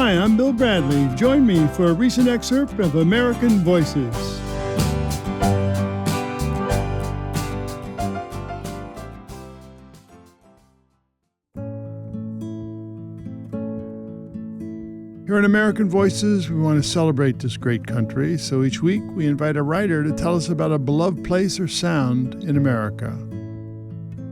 Hi, I'm Bill Bradley. Join me for a recent excerpt of American Voices. Here in American Voices, we want to celebrate this great country, so each week we invite a writer to tell us about a beloved place or sound in America.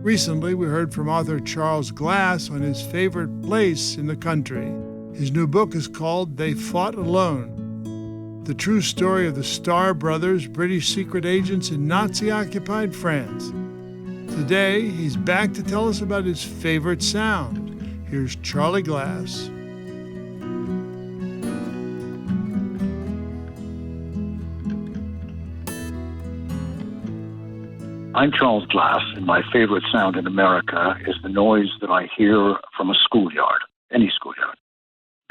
Recently, we heard from author Charles Glass on his favorite place in the country. His new book is called They Fought Alone, the true story of the Starr brothers, British secret agents in Nazi-occupied France. Today, he's back to tell us about his favorite sound. Here's Charlie Glass. I'm Charles Glass, and my favorite sound in America is the noise that I hear from a schoolyard, any schoolyard.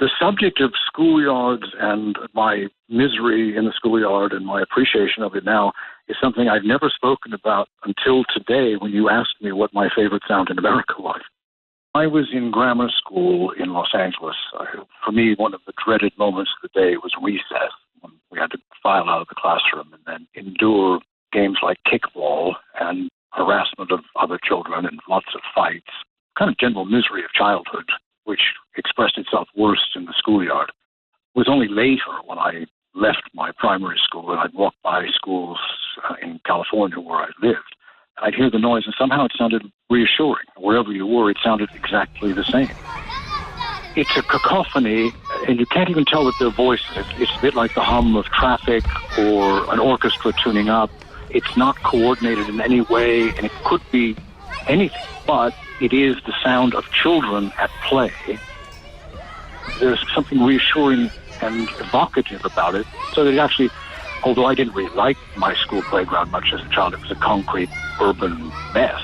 The subject of schoolyards and my misery in the schoolyard and my appreciation of it now is something I've never spoken about until today when you asked me what my favorite sound in America was. I was in grammar school in Los Angeles. For me, one of the dreaded moments of the day was recess, when we had to file out of the classroom and then endure games like kickball and harassment of other children and lots of fights, kind of general misery of childhood, which expressed itself worst in the schoolyard. It was only later when I left my primary school and I'd walk by schools in California where I lived. I'd hear the noise and somehow it sounded reassuring. Wherever you were, it sounded exactly the same. It's a cacophony, and you can't even tell that they're voices. It's a bit like the hum of traffic or an orchestra tuning up. It's not coordinated in any way, and it could be anything, but it is the sound of children at play. There's something reassuring and evocative about it, so that it actually, although I didn't really like my school playground much as a child, it was a concrete urban mess,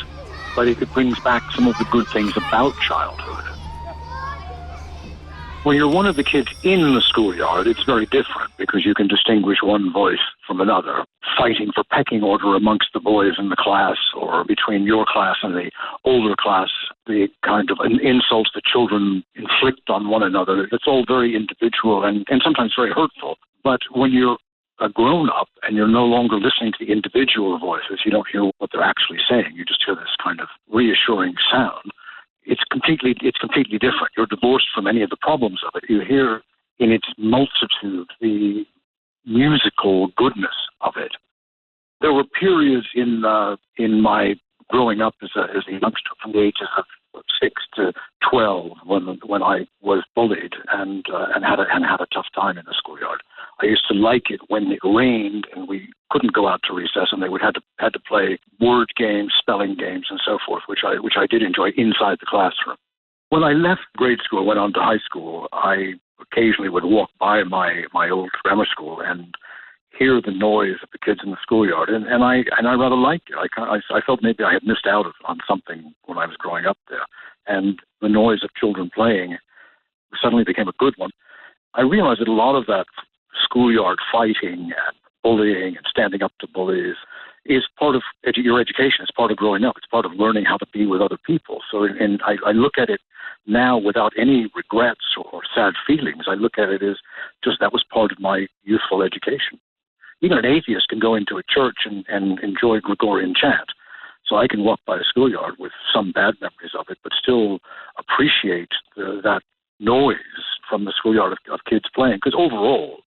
but it brings back some of the good things about childhood. When you're one of the kids in the schoolyard, it's very different because you can distinguish one voice from another, fighting for pecking order amongst the boys in the class or between your class and the older class, the kind of insults that children inflict on one another. It's all very individual and sometimes very hurtful. But when you're a grown-up and you're no longer listening to the individual voices, you don't hear what they're actually saying. You just hear this kind of reassuring sound. It's completely different. You're divorced from any of the problems of it. You hear in its multitude the musical goodness of it. There were periods in my growing up as a youngster from the ages of 6 to 12 when I was bullied and had a tough time in the schoolyard. I used to like it when it rained and we couldn't go out to recess, and they had to play word games, spelling games, and so forth, which I did enjoy inside the classroom. When I left grade school, went on to high school, I occasionally would walk by my old grammar school and hear the noise of the kids in the schoolyard, and I rather liked it. I felt maybe I had missed out on something when I was growing up there, and the noise of children playing suddenly became a good one. I realized that a lot of that schoolyard fighting and bullying and standing up to bullies is part of your education. It's part of growing up. It's part of learning how to be with other people. So I look at it now without any regrets or sad feelings. I look at it as just that was part of my youthful education. Even an atheist can go into a church and enjoy Gregorian chant. So I can walk by a schoolyard with some bad memories of it, but still appreciate that noise from the schoolyard of kids playing. Because overall,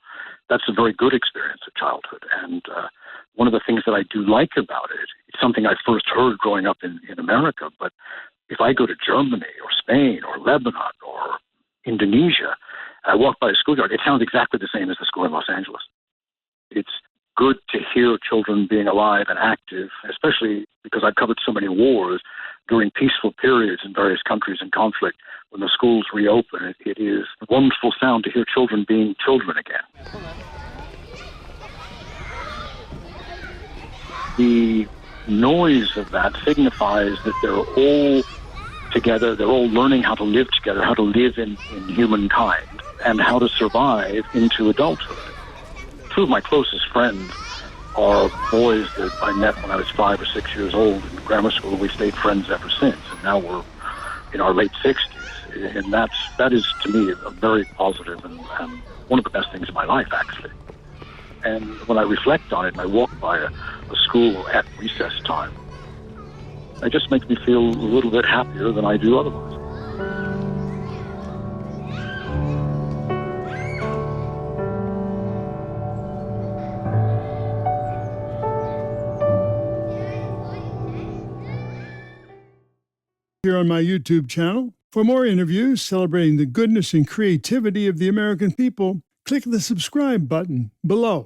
that's a very good experience of childhood. And one of the things that I do like about it, it's something I first heard growing up in America, but if I go to Germany or Spain or Lebanon or Indonesia, I walk by a schoolyard, it sounds exactly the same as the school in Los Angeles. It's good to hear children being alive and active, especially because I've covered so many wars during peaceful periods in various countries in conflict. When the schools reopen, it is a wonderful sound to hear children being children again. The noise of that signifies that they're all together, they're all learning how to live together, how to live in humankind, and how to survive into adulthood. Two of my closest friends are boys that I met when I was 5 or 6 years old in grammar school. We stayed friends ever since, and now we're in our late 60s. And that is, to me, a very positive and one of the best things in my life, actually. And when I reflect on it and I walk by a school at recess time, it just makes me feel a little bit happier than I do otherwise. Here on my YouTube channel. For more interviews celebrating the goodness and creativity of the American people, click the subscribe button below.